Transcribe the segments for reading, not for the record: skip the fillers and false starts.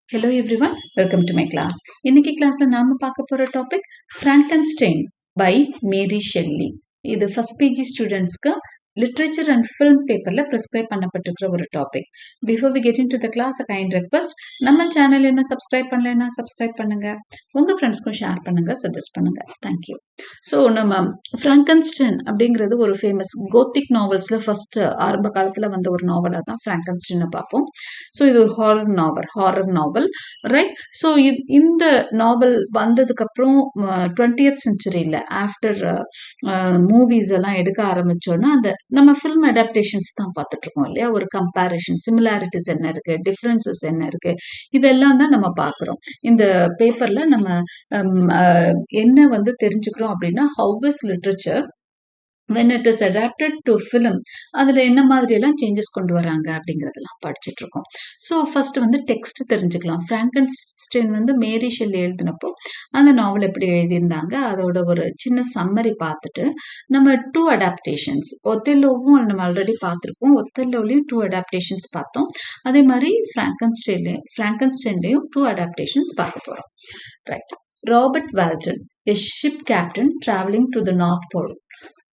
Hello everyone, welcome to my class. இன்னைக்கு கிளாஸ்ல நாம பார்க்க போற topic Frankenstein by Mary Shelley. இது ஃபர்ஸ்ட் பிஜி ஸ்டூடெண்ட்ஸ்க்கு லிட்ரேச்சர் அண்ட் ஃபிலிம் பேப்பர்ல ப்ரிஸ்கிரைப் பண்ணப்பட்டிருக்கிற ஒரு topic. Before we get into the class kind request, நம்ம சேனல் இன்னும் சப்ஸ்கிரைப் பண்ணலைன்னா சப்ஸ்கிரைப் பண்ணுங்க, உங்க ஃப்ரெண்ட்ஸ்க்கும் ஷேர் பண்ணுங்க, சஜஸ்ட் பண்ணுங்க. தேங்க்யூ. ஸோ நம்ம ஃப்ராங்கன்ஸ்டைன் அப்படிங்கிறது ஒரு ஃபேமஸ் கோத்திக் நாவல்ஸ்ல ஃபர்ஸ்ட் ஆரம்ப காலத்துல வந்த ஒரு நாவலா தான் ஃப்ராங்கன்ஸ்டைனை பார்ப்போம். ஸோ இது ஒரு ஹாரர் நாவல், ரைட்? ஸோ இந்த நாவல் வந்ததுக்கு அப்புறம் 20th செஞ்சுரியில ஆஃப்டர் மூவிஸ் எல்லாம் எடுக்க ஆரம்பிச்சோன்னா அந்த நம்ம ஃபிலிம் அடாப்டேஷன்ஸ் தான் பார்த்துட்டு இருக்கோம் இல்லையா? ஒரு கம்பேரிஷன், சிமிலாரிட்டிஸ் என்ன இருக்கு, டிஃப்ரென்சஸ் என்ன இருக்கு, இதெல்லாம் தான் நம்ம பார்க்குறோம். இந்த பேப்பர்ல நம்ம என்ன வந்து தெரிஞ்சுக்கிறோம் அப்படின்னா, how is literature when it is adapted to film, அதுல என்ன மாதிரி எல்லாம் சேஞ்சஸ் கொண்டு வராங்க அப்படிங்கறதெல்லாம் படிச்சுட்டு இருக்கோம். ஸோ ஃபர்ஸ்ட் வந்து டெக்ஸ்ட் தெரிஞ்சுக்கலாம். ஃப்ராங்கன்ஸ்டைன் வந்து மேரி ஷெல்லி எழுதினப்போ அந்த நாவல் எப்படி எழுதியிருந்தாங்க, அதோட ஒரு சின்ன சம்மரி பார்த்துட்டு நம்ம 2 அடாப்டேஷன்ஸ், ஒத்தெல்லோவும் நம்ம ஆல்ரெடி பார்த்துருப்போம், ஒத்தெல்லோலையும் 2 அடாப்டேஷன்ஸ் பார்த்தோம். அதே மாதிரி ஃப்ராங்கன்ஸ்டைன்லையும் 2 அடாப்டேஷன்ஸ் பார்க்க போறோம், right? Robert Walton, a ship captain traveling to the North Pole,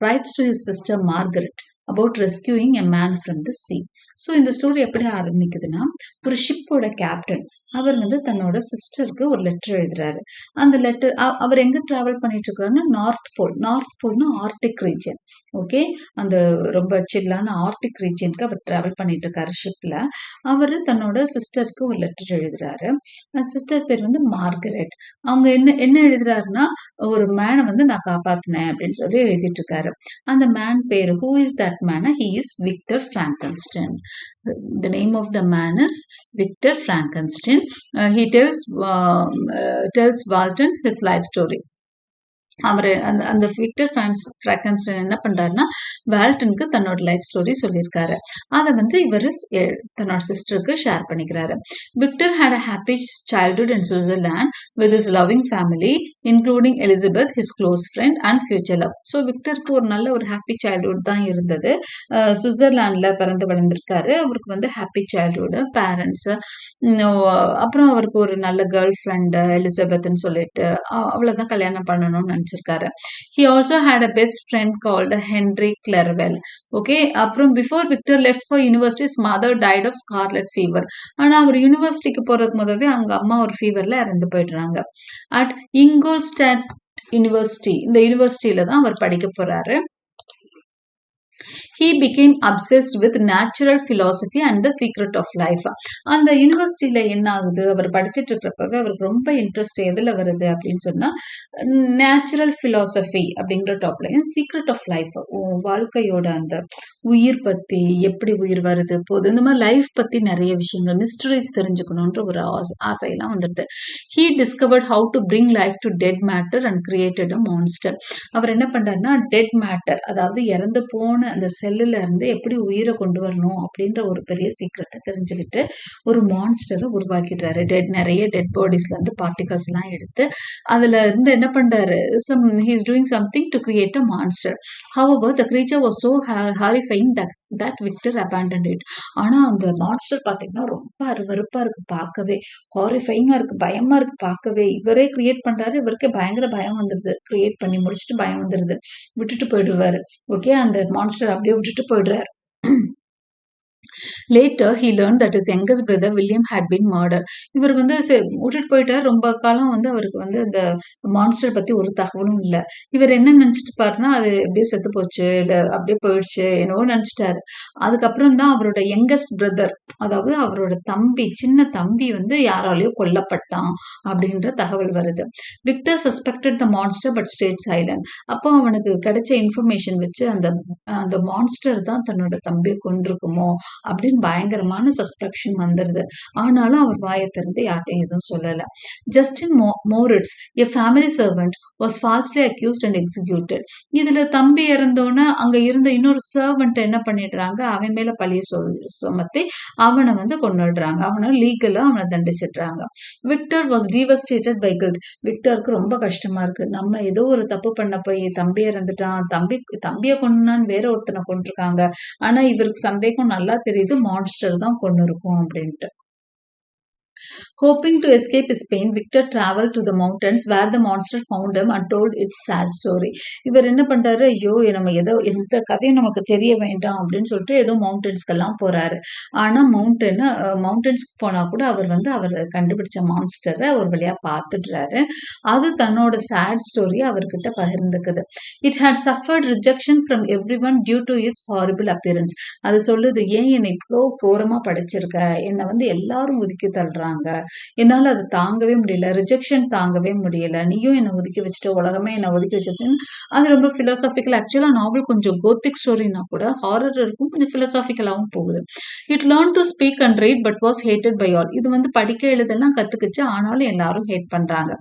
writes to his sister Margaret about rescuing a man from the sea. So இந்த ஸ்டோரி எப்படி ஆரம்பிக்குதுன்னா, ஒரு ஷிப்போட கேப்டன் அவர் வந்து தன்னோட சிஸ்டருக்கு ஒரு லெட்டர் எழுதுறாரு. அந்த லெட்டர் அவர் எங்க டிராவல் பண்ணிட்டு இருக்காருன்னா நார்த் போல்னா ஆர்டிக் ரீஜன், ஓகே? அந்த ரொம்ப சில்லான ஆர்டிக் ரீஜனுக்கு அவர் டிராவல் பண்ணிட்டு இருக்காரு ஷிப்ல. அவரு தன்னோட சிஸ்டருக்கு ஒரு லெட்டர் எழுதுறாரு. சிஸ்டர் பேர் வந்து மார்கரெட். அவங்க என்ன எழுதுறாருன்னா, ஒரு மேனை வந்து நான் காப்பாத்தினேன் அப்படின்னு சொல்லி எழுதிட்டு இருக்காரு. அந்த மேன் பேரு, who is that man? He is Victor Frankenstein. The name of the man is Victor Frankenstein. He tells Walton his life story. அவர் அந்த விக்டர் ஃப்ராங்கன்ஸ்டைன் என்ன பண்றாருன்னா, வால்டனுக்கு தன்னோட லைஃப் ஸ்டோரி சொல்லியிருக்காரு. அதை வந்து இவர் தன்னோட சிஸ்டருக்கு ஷேர் பண்ணிக்கிறாரு. Victor had a happy childhood in Switzerland with his loving family, including Elizabeth, his close friend and future love. So விக்டருக்கு ஒரு நல்ல ஒரு ஹாப்பி சைல்ட்ஹுட் தான் இருந்தது. சுவிட்சர்லாண்ட்ல பிறந்து வளர்ந்துருக்காரு. அவருக்கு வந்து ஹாப்பி சைல்ட்ஹுட், பேரண்ட்ஸ், அப்புறம் அவருக்கு ஒரு நல்ல கேர்ள் ஃப்ரெண்டு எலிசபெத்னு சொல்லிட்டு அவ்வளவுதான் கல்யாணம் பண்ணணும்னு நினைச்சிருக்காரு. He also had a best friend called Henry Clerval. Okay, அப்புறம் before Victor left for university, his mother died of scarlet fever. ஆனா அவர் யூனிவர்சிட்டிக்கு போறதுக்கு முதவே அவங்க அம்மா ஒரு ஃபீவர்ல இறந்து போயிடுறாங்க. அட் இங்கோல்ஸ்டாட் யூனிவர்சிட்டி, இந்த யூனிவர்சிட்டியில தான் அவர் படிக்க போறாரு. He became obsessed with natural philosophy and the secret of life. அந்த யூனிவர்சிட்டியில என்ன ஆகுது, அவர் படிச்சுட்டு இருக்கிறப்பவே அவருக்கு ரொம்ப இன்ட்ரெஸ்ட் எதுல வருது அப்படின்னு சொன்னா, நேச்சுரல் பிலாசபி அப்படிங்கிற டாப்லையும் சீக்ரெட் ஆஃப் லைஃப், வாழ்க்கையோட அந்த உயிர் பத்தி, எப்படி உயிர் வருது போகுது, இந்த மாதிரி லைஃப் பத்தி நிறைய விஷயங்கள், மிஸ்டரிஸ் தெரிஞ்சுக்கணுன்ற ஒரு ஆசையெல்லாம் வந்துட்டு he discovered how to bring life to dead matter and created a monster. அவர் என்ன பண்றாருன்னா, டெட் மேட்டர், அதாவது இறந்து போன அந்த செல்லுல இருந்து எப்படி உயிரை கொண்டு வரணும் அப்படின்ற ஒரு பெரிய சீக்ரெட்டை தெரிஞ்சுக்கிட்டு ஒரு மான்ஸ்டரை உருவாக்கிடுறாரு. நிறைய டெட் பாடிஸ்ல இருந்து பார்ட்டிகல்ஸ் எல்லாம் எடுத்து அதுல இருந்து என்ன பண்றாரு, he is doing something to create a monster. However, the creature was so horrifying that Victor abandoned it. ஆனா அந்த மான்ஸ்டர் பாத்தீங்கன்னா ரொம்ப அருவருப்பா இருக்கு பார்க்கவே, ஹாரிஃபைங்கா இருக்கு, பயமா இருக்கு பார்க்கவே. இவரே கிரியேட் பண்றாரு, இவருக்கே பயங்கர பயம் வந்துருது. கிரியேட் பண்ணி முடிச்சுட்டு பயம் வந்துருது, விட்டுட்டு போயிடுவாரு. ஓகே, அந்த மான்ஸ்டர் அப்படியே விட்டுட்டு போயிடுறாரு. Later, he learned that his youngest brother William had been murdered. இவர் வந்து விட்டுட்டு போயிட்டார். ரொம்ப காலம் வந்து அவருக்கு வந்து இந்த மான்ஸ்டர் பத்தி ஒரு தகவலும் இல்ல. இவர் என்ன நினைச்சிட்டு பாருன்னா, அது எப்படியோ செத்து போச்சு, இல்ல அப்படியே போயிடுச்சு, என்னவோ நினைச்சிட்டாரு. அதுக்கப்புறம் தான் அவரோட யங்கஸ்ட் பிரதர், அதாவது அவரோட தம்பி, சின்ன தம்பி வந்து யாராலையோ கொல்லப்பட்டான் அப்படின்ற தகவல் வருது. Victor suspected the monster but state silent. அப்போ அவனுக்கு கிடைச்ச இன்ஃபர்மேஷன் வச்சு அந்த மான்ஸ்டர் தான் தன்னோட தம்பியை கொண்டிருக்குமோ அப்படின்னு பயங்கரமான சஸ்பெக்ஷன் வந்துருது. ஆனாலும் அவர் வாயை திறந்து யார்ட்டையும் எதுவும் சொல்லல. Justine Moritz, a family servant, was falsely accused and executed. இதுல தம்பி இறந்தோன்னு அங்க இருந்த இன்னொரு சர்வெண்ட் என்ன பண்ணிடுறாங்க, அவன் மேல பழிய சுமத்தி அவனை வந்து கொண்டுடுறாங்க. அவனை லீகலா அவனை தண்டிச்சிடுறாங்க. Victor was devastated by guilt. விக்டருக்கு ரொம்ப கஷ்டமா இருக்கு. நம்ம ஏதோ ஒரு தப்பு பண்ண போய் தம்பி இறந்துட்டான், தம்பியை கொண்டான்னு வேற ஒருத்தனை கொண்டிருக்காங்க. ஆனா இவருக்கு சந்தேகம் நல்லா தெரியுது, மான்ஸ்டர் தான் கொண்டு இருக்கும் அப்படின்ட்டு. Hoping to escape his pain, Victor traveled to the mountains where the monster found him and told its sad story. இவர் என்ன பண்றாரு, ஐயோ நம்ம ஏதோ எந்த கதையும் நமக்கு தெரிய வேண்டாம் அப்படின்னு சொல்லிட்டு ஏதோ மவுண்டன்ஸ்க்கெல்லாம் போறாரு. ஆனா மவுண்டன்ஸ்க்கு போனா கூட அவர் கண்டுபிடிச்ச மான்ஸ்டரை ஒரு வழியா பார்த்துடுறாரு. அது தன்னோட சேட் ஸ்டோரியை அவர்கிட்ட பகிர்ந்துக்குது. It had suffered rejection from everyone due to its horrible appearance. அது சொல்லுது, ஏன் என்னை இவ்வளோ கோரமா படைச்சிருக்க, என்னை எல்லாரும் ஒதுக்கி தள்ளுறாங்க, என்னால அது தாங்கவே முடியல, ரிஜெக்ஷன் தாங்கவே முடியல, நீயும் என்னை ஒதுக்கி வச்சுட்டு, உலகமே என்னை ஒதுக்கி வச்சிருச்சுன்னு. அது ரொம்ப பிலாசாபிக்கல். ஆக்சுவலா நாவல் கொஞ்சம் கோத்திக் ஸ்டோரினா கூட ஹாரர் இருக்கும், கொஞ்சம் பிலாசாபிக்கலாவும் போகுது. It learn to speak and read but was hated by all. இது படிக்க எழுதெல்லாம் கத்துக்குச்சு, ஆனாலும் எல்லாரும் ஹேட் பண்றாங்க.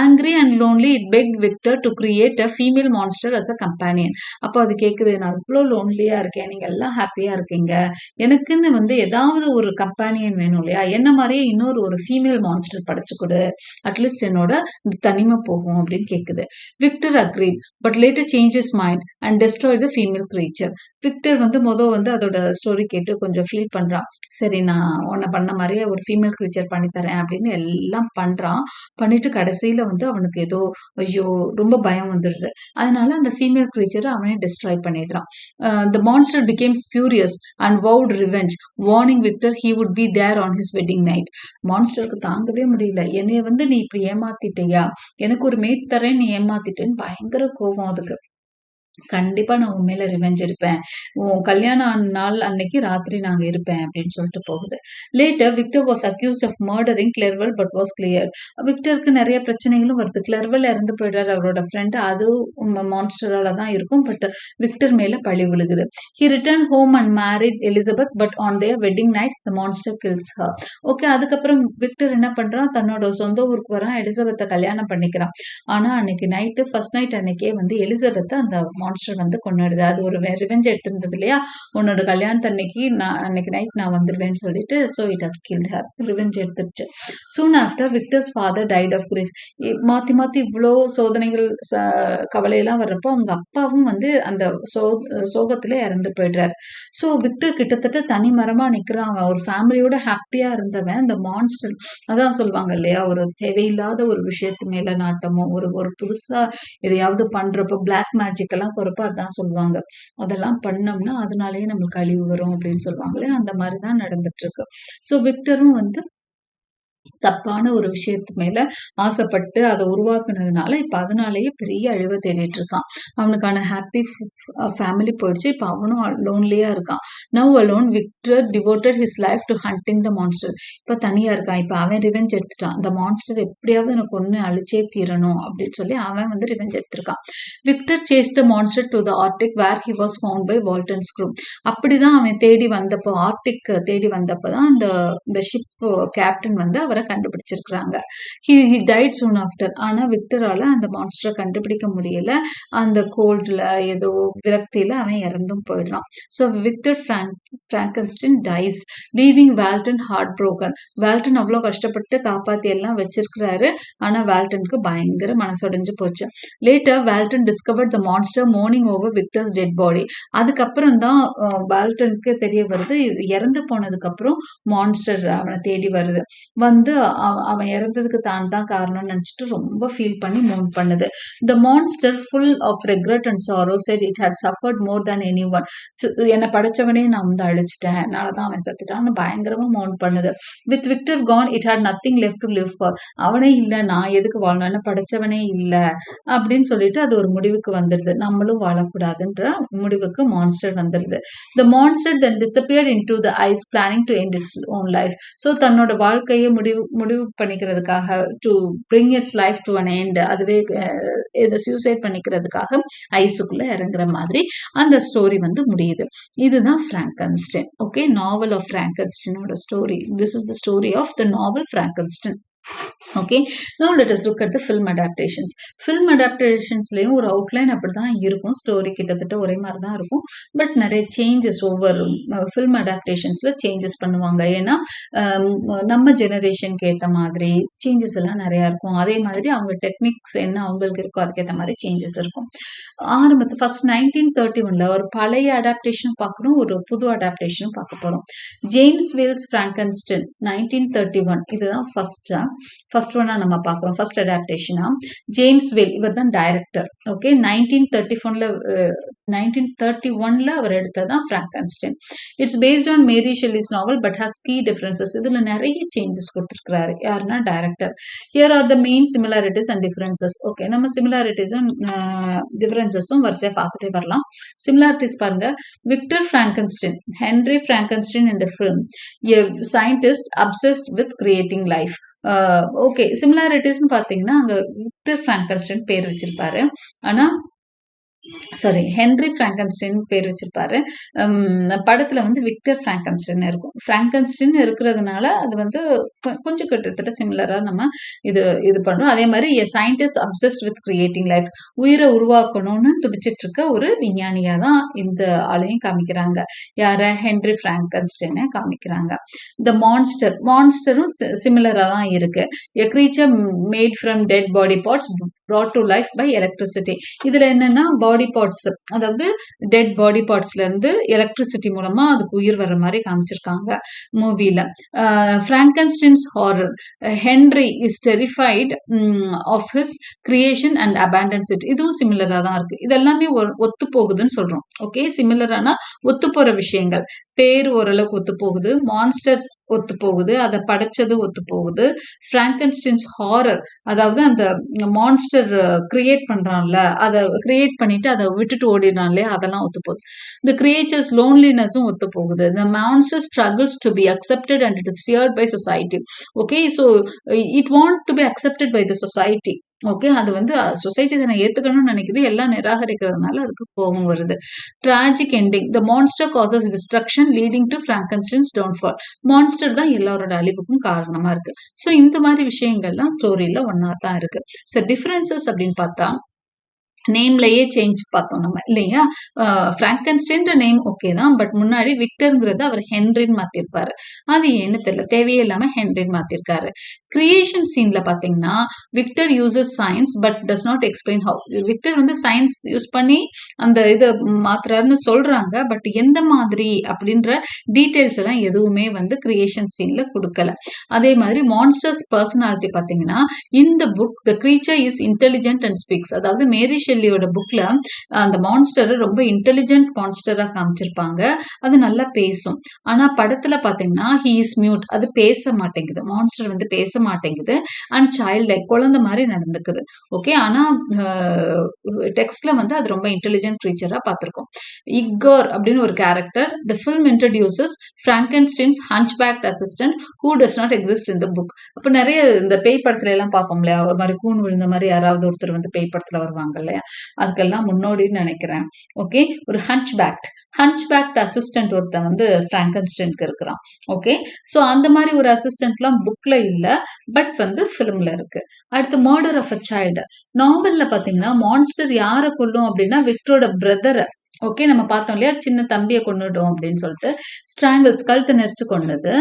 Angry and lonely it begged Victor to create a female monster as a companion. அப்போ அது கேக்குது, நான் இவ்வளோ லோன்லியா இருக்கேன், நீங்க எல்லாம் ஹாப்பியா இருக்கீங்க, எனக்குன்னு ஏதாவது ஒரு கம்பேனியன் வேணும் இல்லையா, என்ன மாதிரியே இன்னொரு ஒரு ஃபீமேல் மான்ஸ்டர் படைச்சு கொடு, அட்லீஸ்ட் என்னோட தனிமை போகும் அப்படின்னு கேக்குது. Victor agreed but later change is mind and destroy the female creature. Victor அதோட ஸ்டோரி கேட்டு கொஞ்சம் ஃபீல் பண்றான். சரி, நான் உன்னை பண்ண மாதிரியே ஒரு ஃபீமேல் கிரீச்சர் பண்ணி தரேன் அப்படின்னு எல்லாம் பண்றான். பண்ணிட்டு கடைசியில அவனுக்கு ஏதோ ஐயோ ரொம்ப பயம் வந்துடுது. அதனால அந்த ஃபீமேல் கிரீச்சரை அவனே டெஸ்ட்ராய் பண்ணிடுறான். The monster became furious and vowed revenge, warning Victor he would be there on his wedding night. மான்ஸ்டருக்கு தாங்கவே முடியல, என்னைய நீ இப்படி ஏமாத்திட்டியா, எனக்கு ஒரு மேட் தரேன், நீ ஏமாத்திட்டேன்னு பயங்கர கோபம் அதுக்கு. கண்டிப்பா நான் உன் மேல ரிவெஞ்ச் எடுப்பேன், உன் கல்யாண நாள் அன்னைக்கு ராத்திரி நாங்க இருப்பேன் அப்படின்னு சொல்லிட்டு போகுது. Later Victor was accused of murdering Clerval but was clear. விக்டருக்கு நிறைய பிரச்சனைகளும் வருது. கிளர்வெல் இறந்து போயிடுறாரு, அவரோட ஃப்ரெண்ட், அது மான்ஸ்டரால தான் இருக்கும், பட் விக்டர் மேல பழி விழுகுது. He return home and married Elizabeth but on their wedding night the monster kills her. Okay, அதுக்கப்புறம் விக்டர் என்ன பண்றான், தன்னோட சொந்த ஊருக்கு வரான், எலிசபெத்தை கல்யாணம் பண்ணிக்கிறான். ஆனா அன்னைக்கு நைட்டு, ஃபர்ஸ்ட் நைட் அன்னைக்கே எலிசபெத்தை அந்த மான்ஸ்டர் கொண்டாடுது. அது ஒரு ரிவெஞ்ச் எடுத்திருந்தது இல்லையா, உன்னோட கல்யாணத்தன்னைக்கு அன்னைக்கு நைட் நான் வந்துடுவேன்னு சொல்லிட்டு. So it has killed her, revenge எடுத்துருச்சு. Soon after Victor's father died of grief. மாத்தி மாத்தி இவ்வளோ சோதனைகள் கவலையெல்லாம் வர்றப்போ அவங்க அப்பாவும் அந்த சோகத்திலே இறந்து போயிடுறாரு. ஸோ விக்டர் கிட்டத்தட்ட தனி மரமா நிக்கிறான். அவன் ஒரு ஃபேமிலியோட ஹாப்பியா இருந்தவன் அந்த மான்ஸ்டர், அதான் சொல்லுவாங்க இல்லையா, ஒரு தேவையில்லாத ஒரு விஷயத்து மேல நாட்டமோ, ஒரு புதுசா எதையாவது பண்றப்போ பிளாக் மேஜிக் எல்லாம் போறப்ப அதான் சொல்லுவாங்க, அதெல்லாம் பண்ணோம்னா அதனாலேயே நம்மளுக்கு அழிவு வரும் அப்படின்னு சொல்லுவாங்களே, அந்த மாதிரிதான் நடந்துட்டு இருக்கு. ஸோ விக்டரும் தப்பான ஒரு விஷயத்து மேல ஆசைப்பட்டு அதை உருவாக்குனதுனால இப்ப அதனாலேயே பெரிய அழிவை தேடிட்டு இருக்கான். அவனுக்கான ஹாப்பி ஃபேமிலி போயிடுச்சு, இப்ப அவனும் லோன்லியா இருக்கான். Now alone Victor devoted his life to hunting the monster. இப்ப தனியா இருக்கான், இப்ப அவன் ரிவெஞ்ச் எடுத்துட்டான். அந்த மான்ஸ்டர் எப்படியாவது எனக்கு ஒண்ணு அழிச்சே தீரணும் அப்படின்னு சொல்லி அவன் ரிவெஞ்ச் எடுத்திருக்கான். Victor chase the monster to the Arctic where he was found by Walton's group. அப்படிதான் அவன் தேடி வந்தப்போ, ஆர்டிக் தேடி வந்தப்பதான் இந்த ஷிப் கேப்டன் அவரை கண்டுபிடிச்சிருக்காங்க. he died soon after. ஆனா விக்டரால அந்த மான்ஸ்டரை கண்டுபிடிக்க முடியல, அந்த கோல்ட்ல ஏதோ விரக்தியில அவன் இறந்தும் போயிடுறான். So Victor Frankenstein dies leaving Walton heartbroken. Walton அவ்வளோ கஷ்டப்பட்டு காப்பாத்தி எல்லாம் வச்சிருக்கிறாரு, ஆனா வால்டனுக்கு பயங்கர மனசுடைஞ்சு போச்சு. Later Walton discovered the monster mourning over Victor's dead body. அதுக்கப்புறம் தான் வால்டனுக்கு தெரிய வருது, இறந்து போனதுக்கு அப்புறம் மான்ஸ்டர் அவனை தேடி வருது. அவன் இறந்ததுக்கு தான் காரணம்னு நினைச்சிட்டு ரொம்ப ஃபீல் பண்ணி மோன் பண்ணுது. The monster full of regret and sorrow said it had suffered more than anyone. என்னை படைச்சவனே நான் அழிச்சிட்டேன், அதனாலதான் அவன் செத்துட்டான்னு பயங்கரமா மோன் பண்ணுது. With Victor gone, it had nothing left to live for. அவனே இல்ல, நான் எதுக்கு வாழணும், என்ன படைச்சவனே இல்ல அப்படின்னு சொல்லிட்டு அது ஒரு முடிவுக்கு வந்துடுது, நம்மளும் வாழக்கூடாதுன்ற முடிவுக்கு மான்ஸ்டர் வந்துடுது. The monster then disappeared into the ice, planning to end its own life. So தன்னோட வாழ்க்கையை முடிவு பண்ணிக்கிறதுக்காக, to bring its life to an end, அதுவே இதை சூசைட் பண்ணிக்கிறதுக்காக ஐஸுக்குள்ள இறங்குற மாதிரி அந்த ஸ்டோரி முடியுது. இதுதான் பிராங்கன்ஸ்டைன். ஓகே, நாவல் ஆஃப் பிராங்கன்ஸ்டைனோட story. This is the story of the novel Frankenstein. Okay, now let us look at the film adaptations. Film அடாப்டேஷன்ஸ்லேயும் ஒரு அவுட்லைன் அப்படி தான் இருக்கும். ஸ்டோரி கிட்டத்தட்ட ஒரே மாதிரி தான் இருக்கும். பட் நிறைய சேஞ்சஸ் ஒவ்வொரு ஃபில்ம் அடாப்டேஷன்ஸில் சேஞ்சஸ் பண்ணுவாங்க. ஏன்னா நம்ம ஜெனரேஷனுக்கு ஏற்ற மாதிரி சேஞ்சஸ் எல்லாம் நிறையா இருக்கும். அதே மாதிரி அவங்க டெக்னிக்ஸ் என்ன அவங்களுக்கு இருக்கோ அதுக்கேற்ற மாதிரி சேஞ்சஸ் இருக்கும். ஆரம்பத்து ஃபர்ஸ்ட் 1931 ஒரு பழைய அடாப்டேஷனும் பார்க்குறோம், ஒரு புது அடாப்டேஷனும் பார்க்க போகிறோம். ஜேம்ஸ் வேல்ஸ் ஃப்ராங்கன்ஸ்டைன் 1931 இதுதான் ஃபர்ஸ்ட் ஒன்னா நம்ம பார்க்குறோம். ஃபர்ஸ்ட் அடாப்டேஷனா ஜேம்ஸ் வேல், இவர் தான் டைரக்டர். ஓகே, 1931 அவர் எடுத்ததான் Frankenstein. It's based on Mary Shelley's novel but has key differences. இதுல நிறைய சேஞ்சஸ் கொடுத்துருக்காரு. யாருன்னா director. Here are the main similarities and differences. Okay, நம்ம சிமிலாரிட்டிஸும் டிஃபரன்சஸும் வரிசையா பார்த்துட்டே வரலாம். சிமிலாரிட்டிஸ் பாருங்க. Victor Frankenstein, Henry Frankenstein in the film, a scientist obsessed with creating life. Okay, சிமிலாரிட்டிஸ்னு பார்த்தீங்கன்னா அங்க விக்டர் ஃப்ராங்கன்ஸ்டைன் பேர் வச்சிருப்பாரு. ஆனா ஹென்ரி ஃப்ராங்கன்ஸ்டைன் பேர் வச்சிருப்பாரு. படத்துல வந்து விக்டர் ஃப்ராங்கன்ஸ்டைன் இருக்கும். ஃப்ராங்கன்ஸ்டைன் இருக்கிறதுனால அது வந்து கொஞ்சம் கிட்டத்தட்ட சிமிலரா நம்ம இது பண்றோம். அதே மாதிரி scientist obsessed with creating life, உயிரை உருவாக்கணும்னு துடிச்சிட்டு இருக்க ஒரு விஞ்ஞானியா தான் இந்த ஆளையும் காமிக்கிறாங்க. யார? ஹென்ரி ஃப்ராங்கன்ஸ்டைனை காமிக்கிறாங்க. இந்த மான்ஸ்டரும் சிமிலரா தான் இருக்கு. A creature made from dead body parts brought to life by electricity. இதுல என்னன்னா பாடி பார்ட்ஸ், அதாவது டெட் பாடி பார்ட்ஸ்ல இருந்து எலக்ட்ரிசிட்டி மூலமா அதுக்கு உயிர் வர்ற மாதிரி காமிச்சிருக்காங்க மூவில. Frankenstein's horror, Henry is terrified of his creation and abandons it. இதுவும் சிமிலரா தான் இருக்கு. இது எல்லாமே ஒத்து போகுதுன்னு சொல்றோம். ஓகே, சிமிலரானா ஒத்து போற விஷயங்கள். பேர் ஓரளவுக்கு ஒத்து போகுது. மான்ஸ்டர் ஒத்து போகுது, அதை படைச்சது ஒத்து போகுது. ஃப்ராங்கன்ஸ்டைன்ஸ் ஹாரர், அதாவது அந்த மான்ஸ்டர் கிரியேட் பண்றான்ல, அதை கிரியேட் பண்ணிட்டு அதை விட்டுட்டு ஓடிடுறான்ல, அதெல்லாம் ஒத்து போகுது. இந்த கிரியேச்சர்ஸ் லோன்லினஸும் ஒத்து போகுது. The monster struggles to be accepted and it is feared by society. Okay, so it want to be accepted by the society. Okay, அது வந்து சொசைட்டி தானே ஏத்துக்கணும்னு நினைக்குது, எல்லாம் நிராகரிக்கிறதுனால அதுக்கு கோபம் வருது. Tragic ending. The monster causes destruction leading to Frankenstein's downfall. Monster தான் எல்லாரோட அழிவுக்கும் காரணமா இருக்கு. ஸோ இந்த மாதிரி விஷயங்கள்லாம் ஸ்டோரியில ஒன்னா தான் இருக்கு. ஸோ டிஃபரன்சஸ் அப்படின்னு பார்த்தா நேம்லயே சேஞ்ச் பார்த்தோம் நம்ம இல்லையா. ஃப்ராங்கன்ஸ்டைன்ற நேம் ஓகே தான், பட் முன்னாடி விக்டர்ங்கிறது அவர் ஹென்ரின்னு மாத்திருப்பாரு. அது ஏன்னு தெரியல, தேவையே இல்லாம ஹென்ரின்னு மாத்திருக்காரு. கிரியேஷன் சீன்ல பாத்தீங்கன்னா Victor uses science but does not explain how. Victor வந்து சயின்ஸ் யூஸ் பண்ணி அந்த இதை மாத்துறாருன்னு சொல்றாங்க, பட் எந்த மாதிரி அப்படின்ற டீடைல்ஸ் எல்லாம் எதுவுமே வந்து கிரியேஷன் சீன்ல கொடுக்கல. அதே மாதிரி மான்ஸ்டர்ஸ் பர்சனாலிட்டி பாத்தீங்கன்னா இந்த book the creature is intelligent and speaks. அதாவது மேரி ஷெல்லியோட புக்ல அந்த மான்ஸ்டர் ரொம்ப இன்டெலிஜென்ட் மான்ஸ்டரா காமிச்சிருப்பாங்க, அது நல்லா பேசும். ஆனா படத்துல பாத்தீங்கன்னா ஹி இஸ் மியூட், அது பேச மாட்டேங்குது, மான்ஸ்டர் வந்து பேச மாட்டேங்குது. அண்ட் சைல்ட் லைக், குழந்தை மாதிரி நடந்துக்குது. ஓகே, ஆனா டெக்ஸ்ட்ல வந்து அது ரொம்ப இன்டெலிஜென்ட் கிரீச்சரா பார்த்திருக்கோம். இக்கோர் அப்படின்னு ஒரு character. The film introduces Frankenstein's hunchbacked assistant who does not exist in the book. அப்ப நிறைய இந்த பேய் படத்துல எல்லாம் பார்ப்போம் இல்லையா, ஒரு மாதிரி கூண் விழுந்த மாதிரி யாராவது ஒருத்தர் வந்து பேய் படத்துல வருவாங்க இல்லையா, அதுக்கெல்லாம் முன்னோடின்னு நினைக்கிறேன். ஓகே, ஒரு ஹன்ச்பேக்ட் அசிஸ்டன்ட் ஒருத்தன் வந்து ஃப்ராங்கன்ஸ்டைனுக்கு இருக்கிறான். ஓகே, ஸோ அந்த மாதிரி ஒரு அசிஸ்டன்ட்லாம் புக்ல இல்ல, பட் வந்து ஃபிலிம்ல இருக்கு. அடுத்து மர்டர் ஆஃப் அ சைல்டு. நாவல்ல பாத்தீங்கன்னா மான்ஸ்டர் யாரை கொல்லும் அப்படின்னா விக்டரோட பிரதரை. ஓகே, நம்ம பார்த்தோம் இல்லையா, சின்ன தம்பியை கொண்டுட்டோம் அப்படின்னு சொல்லிட்டு ஸ்ட்ராங்கிள்ஸ், கழுத்தை நெரிச்சு கொண்டது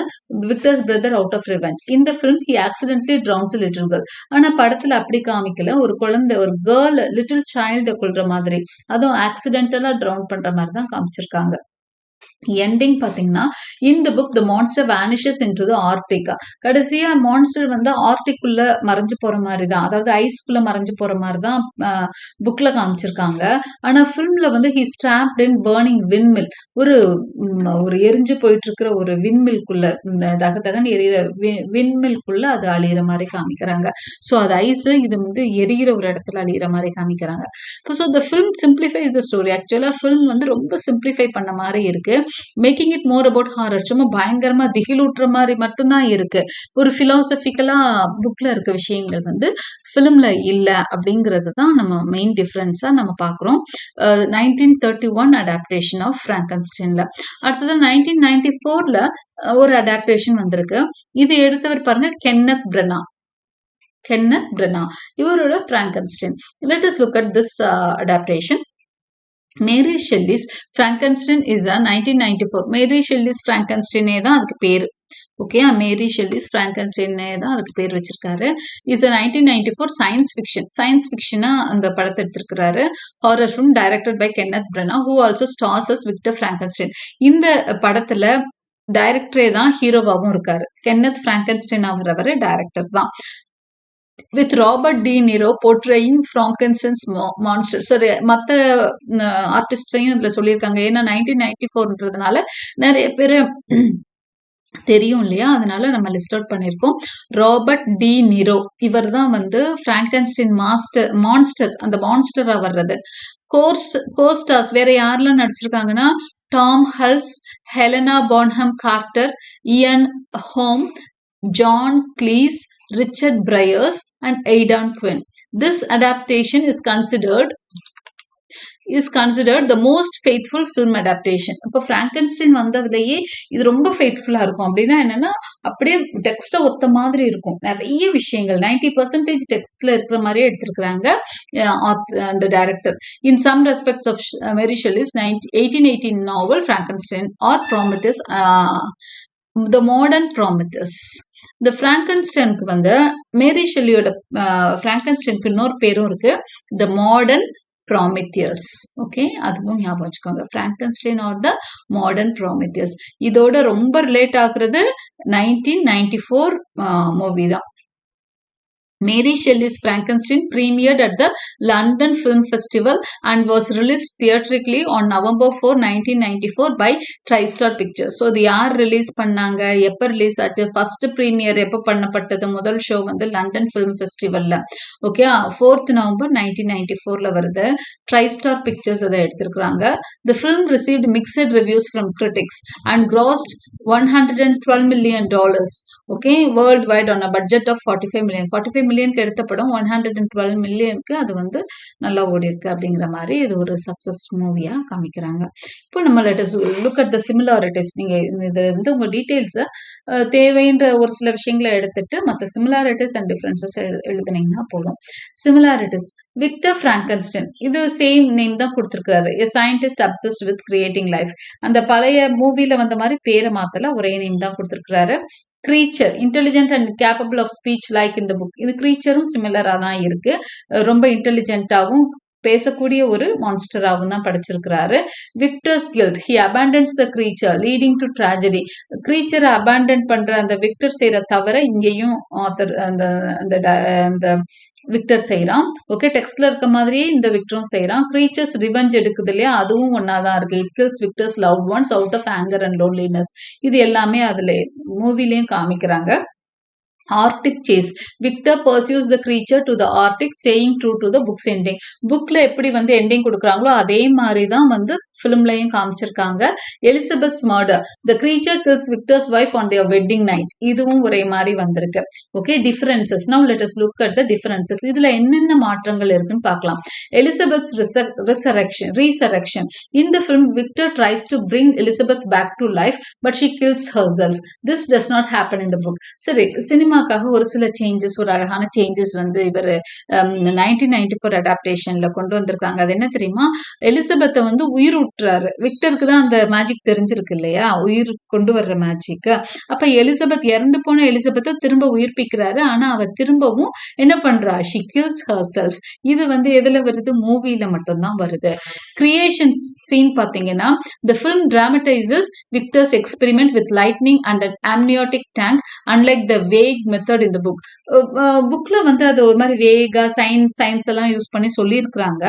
Victor's brother out of revenge. இந்த film he accidentally drowns little girl. ஆனா படத்துல அப்படி காமிக்கல, ஒரு குழந்தை, ஒரு கேர்ள், லிட்டில் சைல்ட கொல்ற மாதிரி, அதுவும் ஆக்சிடென்டலா ட்ரவுன் பண்ற மாதிரி தான் காமிச்சிருக்காங்க. எண்டிங் பாத்தீங்கன்னா இந்த book the monster vanishes into the Arctic. கடைசியா மான்ஸ்டர் வந்து ஆர்டிக்குள்ள மறைஞ்சு போற மாதிரி தான், அதாவது ஐஸ்குள்ள மறைஞ்சு போற மாதிரி தான் புக்ல காமிச்சிருக்காங்க. ஆனா ஃபிலிம்ல வந்து ஹி ஸ்டாப்ட் இன் பர்னிங் விண்மில், ஒரு எரிஞ்சு போயிட்டு இருக்கிற ஒரு விண்மில்குள்ள, தகன்னு எரியிற விண்மில்குள்ள அது அழியிற மாதிரி காமிக்கிறாங்க. ஸோ அது ஐஸ், இது வந்து எரியிற ஒரு இடத்துல அழியிற மாதிரி காமிக்கிறாங்க. So the film simplifies the story. ஆக்சுவலா ஃபிலிம் வந்து ரொம்ப சிம்பிளிஃபை பண்ண மாதிரி இருக்கு. Making it more about horror. சும்மா பயங்கரமா திகிலூட்டுற மாதிரி மட்டும்தான் இருக்கு. ஒரு பிலாசபிக்கலா புக்ல இருக்க விஷயங்கள் வந்து பிலிம்ல இல்ல அப்படிங்கிறது தான் நம்ம மெயின் டிஃபரன்ஸா நம்ம பாக்குறோம். 1931 அடாப்டேஷன் ஆஃப் ஃப்ராங்கன்ஸ்டைன்ல. அடுத்தது 1994ல ஒரு அடாப்டேஷன் வந்திருக்கு. இது எடுத்தவர் பாருங்க கென்னத் பிரணா. Kenneth Branagh. இவரோட Frankenstein. Let us look at this adaptation. Mary Shelley's Frankenstein is a 1994. Mary Shelley's Frankenstein தான் அதுக்கு பேரு. ஓகே, மேரி ஷெல்லிஸ் ஃப்ராங்கன்ஸ்டைன் தான் அதுக்கு பேர் வச்சிருக்காரு. இஸ் 1994 சயின்ஸ் ஃபிக்ஷனா அந்த படத்தை எடுத்திருக்கிறாரு. Horror film directed by Kenneth Branagh, who also stars as Victor Frankenstein. இந்த படத்துல டைரக்டரே தான் ஹீரோவாகவும் இருக்காரு. கென்னத் ஃப்ராங்கன்ஸ்டைன் அவரவர் டைரக்டர் தான். with Robert De Niro portraying Frankenstein's monster. So மற்ற ஆர்டிஸ்டையும் இதில் சொல்லியிருக்காங்க. ஏன்னா 1994ன்றதுனால நிறைய பேர் தெரியும் இல்லையா, அதனால நம்ம லிஸ்ட் அவுட் பண்ணியிருக்கோம். ராபர்ட் டி நிரோ இவர் தான் வந்து ஃப்ராங்கன்ஸ்டைன் மான்ஸ்டர் அந்த மான்ஸ்டரா வர்றது. கோஸ்டார்ஸ் வேற யாரெல்லாம் நடிச்சிருக்காங்கன்னா Tom Hulce, Helena Bonham Carter, Ian Holm, John Cleese, Richard Briers and Aidan Quinn. This adaptation is considered the most faithful film adaptation. இப்போ ஃப்ராங்கன்ஸ்டைன் வந்ததுலயே இது ரொம்ப ஃபெய்த்ஃபுல்லா இருக்கும். அப்படின்னா என்னன்னா அப்படியே டெக்ஸ்ட ஒத்த மாதிரி இருக்கும். நிறைய விஷயங்கள் 90% டெக்ஸ்ட்ல இருக்கிற மாதிரியே எடுத்திருக்கிறாங்க அந்த director. In some respects of Mary Shelley's 1818 novel Frankenstein or Prometheus, the modern Prometheus. இந்த ஃப்ராங்கன்ஸ்டைனுக்கு வந்து மேரி ஷெல்லியோட ஃப்ராங்கன்ஸ்டைனுக்கு இன்னொரு பேரும் இருக்கு, த மாடர்ன் ப்ராமித்தியஸ். ஓகே, அதுவும் ஞாபகம் வச்சுக்கோங்க. Frankenstein R the modern ப்ராமித்தியஸ். இதோட ரொம்ப ரிலேட் ஆகுறது 1994 மூவி தான். Mary Shelley's Frankenstein premiered at the London Film Festival and was released theatrically on November 4, 1994 by TriStar Pictures. So, இது யார் ரிலீஸ் பண்ணாங்க, எப்போ ரிலீஸ் ஆச்சு, ஃபர்ஸ்ட் ப்ரீமியர் எப்போ பண்ணப்பட்டது, முதல் ஷோ வந்து லண்டன் ஃபிலிம் ஃபெஸ்டிவல்ல. ஓகே, 4th November 1994ல வருது. TriStar Pictures அதை எடுத்திருக்கிறாங்க. The film received mixed reviews from critics and grossed $112 million. Okay, worldwide on a budget of 45 million. 45 மில்லியனுக்கு எடுத்த படம் 112 மில்லியனுக்கு அது வந்து நல்லா ஓடி இருக்கு அப்படிங்கிற மாதிரி இது ஒரு சக்சஸ் மூவியா காமிக்கிறாங்க. இப்போ நம்ம let's look at the similarities. நீங்க இது வந்து உங்க டீடைல்ஸை தேவைன்ற ஒரு சில விஷயங்களை எடுத்துட்டு மற்ற சிமிலாரிட்டிஸ் அண்ட் டிஃபரன்சஸ் எழுதுனீங்கன்னா போதும். சிமிலாரிட்டிஸ், விக்டர் ஃப்ராங்கன்ஸ்டைன் இது சேம் நேம் தான் கொடுத்துருக்காரு. எ scientist obsessed with creating life. அந்த பழைய மூவில வந்த மாதிரி பேரை மாத்தல, ஒரே நேம் தான் கொடுத்துருக்காரு. creature, intelligent and capable of speech like in the book. இது creatureம் சிமிலரா தான் இருக்கு. ரொம்ப இன்டெலிஜென்ட்டாவும் பேசக்கூடிய ஒரு மான்ஸ்டராகவும் தான் படிச்சிருக்கிறாரு. Victor's guilt, he abandons the creature leading to tragedy. கிரீச்சரை அபேண்டன் பண்ற அந்த விக்டர் செய்யற தவிர இங்கேயும் ஆத்தர் அந்த விக்டர் செய்யறான். ஓகே, டெக்ஸ்ட்ல இருக்க மாதிரியே இந்த விக்டரும் செய்யறான். கிரீச்சர்ஸ் ரிவெஞ்ச் எடுக்குது இல்லையா, அதுவும் ஒன்னாதான் இருக்கு. It kills Victor's loved ones out of anger and loneliness. இது எல்லாமே அதுல மூவிலையும் காமிக்கிறாங்க. Arctic chase, Victor pursues the creature to the Arctic, staying true to the book's ending. புக்ல எப்படி வந்து எண்டிங் கொடுக்குறாங்களோ அதே மாதிரி தான் வந்து ஃபிலிம்லையும் காமிச்சிருக்காங்க. எலிசபெத்ஸ் murder, the creature kills Victor's wife on their wedding night. இதுவும் ஒரே மாதிரி வந்திருக்கு. Okay, differences. Now let us look at the differences. இதுல என்னென்ன மாற்றங்கள் இருக்குன்னு பார்க்கலாம். எலிசபெத்ஸ் resurrection. In the film, Victor tries to bring Elizabeth back to life, but she kills herself. This does not happen in the book. சரி, சினிமாக்காக ஒரு சில changes, ஒரு அழகான சேஞ்சஸ் வந்து இவர் 1994 அடாப்டேஷன்ல கொண்டு வந்திருக்காங்க. அது என்ன தெரியுமா, எலிசபெத்தை வந்து உயிர் விட்டுறாரு. விக்டருக்கு தான் அந்த மேஜிக் தெரிஞ்சிருக்கு இல்லையா, உயிர் கொண்டு வர்ற மேஜிக். அப்ப எலிசபெத் இறந்து போன எலிசபெத்தை திரும்ப உயிர்ப்பிக்கிறாரு. ஆனா அவ திரும்பவும் என்ன பண்றா, she kills herself. இது வந்து எதுல வருது, மூவில மட்டும்தான் வருது. கிரியேஷன் சீன் பாத்தீங்கன்னா, the film dramatizes Victor's experiment with lightning and an amniotic tank, unlike the vague method இந்த புக். புக்ல வந்து அது ஒரு மாதிரி வேகா சயின்ஸ் எல்லாம் யூஸ் பண்ணி சொல்லியிருக்கிறாங்க.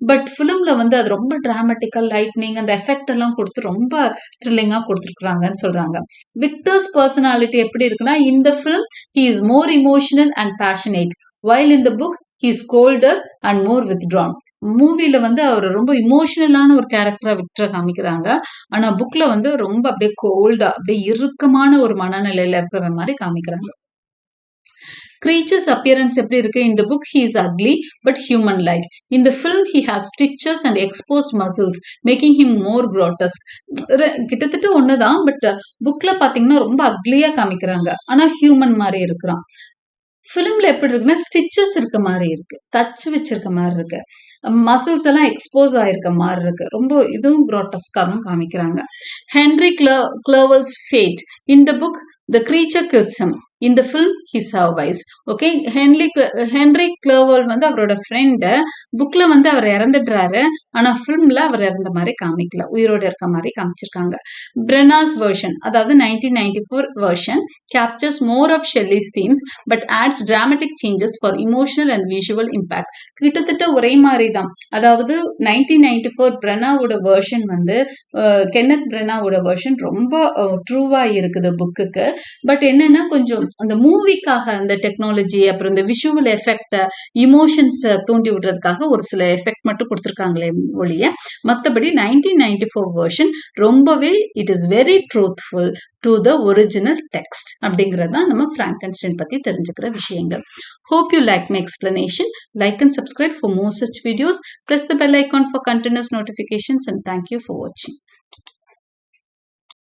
பட் ஃபிலிம்ல வந்து அது ரொம்ப டிராமட்டிக்கல், லைட்னிங் அந்த எஃபெக்ட் எல்லாம் கொடுத்து ரொம்ப த்ரில்லிங்கா கொடுத்துருக்காங்கன்னு சொல்றாங்க. விக்டர்ஸ் பர்சனாலிட்டி எப்படி இருக்குன்னா, இந்த film he is more emotional and passionate, while in the book he is Coulter and more withdrawn. மூவில வந்து அவர் ரொம்ப இமோஷனலான ஒரு கேரக்டரா விக்டரை காமிக்கிறாங்க. ஆனா புக்ல வந்து ரொம்ப அப்படியே கோல்டா, அப்படியே இறுக்கமான ஒரு மனநிலையில இருக்கிற மாதிரி காமிக்கிறாங்க. Creature's appearance எப்படி இருக்கு, in the book he is ugly but human like. In the film he has stitches and exposed muscles, making him more grotesque. கிட்டத்தட்ட ஒண்ணுதான், பட் புக்ல பாத்தீங்கன்னா ரொம்ப அக்லியா காமிக்கிறாங்க, ஆனா ஹியூமன் மாதிரி இருக்கிறான். ஃபிலிம்ல எப்படி இருக்குன்னா ஸ்டிச்சஸ் இருக்க மாதிரி இருக்கு, தச்சு வச்சிருக்க மாதிரி இருக்கு, மசில்ஸ் எல்லாம் எக்ஸ்போஸ் ஆயிருக்க மாதிரி இருக்கு. ரொம்ப இதுவும் குரோட்டஸ்காவும் காமிக்கிறாங்க. Henry Clerval's fate in the book the creature kills him, இந்த film he survives. Okay, Henry Clerval வந்து அவரோட ஃப்ரெண்டு, புக்ல வந்து அவர் இறந்துடுறாரு, ஆனா ஃபிலிம்ல அவர் இறந்த மாதிரி காமிக்கல, உயிரோடு இருக்க மாதிரி காமிச்சிருக்காங்க. பிரெனாஸ் வெர்ஷன், அதாவது 1994 version captures more of Shelley's themes but adds dramatic changes for emotional and visual impact. கிட்டத்தட்ட ஒரே மாதிரி தான். அதாவது 1994 பிரெனாவோட வெர்ஷன் வந்து கென்னத் பிரெனாவோட வெர்ஷன் ரொம்ப ட்ரூவா இருக்குது புக்குக்கு. பட் என்னன்னா கொஞ்சம் அந்த மூவிக்காக அந்த டெக்னாலஜி அப்புறம் இந்த விஷுவல் எஃபெக்ட் இமோஷன்ஸ் தூண்டி விடுறதுக்காக ஒரு சில எஃபெக்ட் மட்டும் கொடுத்துருக்காங்களே ஒழிய, மற்றபடி 1994 வெர்ஷன் ரொம்பவே it is very truthful to the original text அப்படிங்கிறது தான் நம்ம ஃப்ராங்கன்ஸ்டைன் பத்தி தெரிஞ்சுக்கிற விஷயங்கள். Hope you like my explanation. Like and subscribe for more such videos. Press the bell icon for continuous notifications and thank you for watching.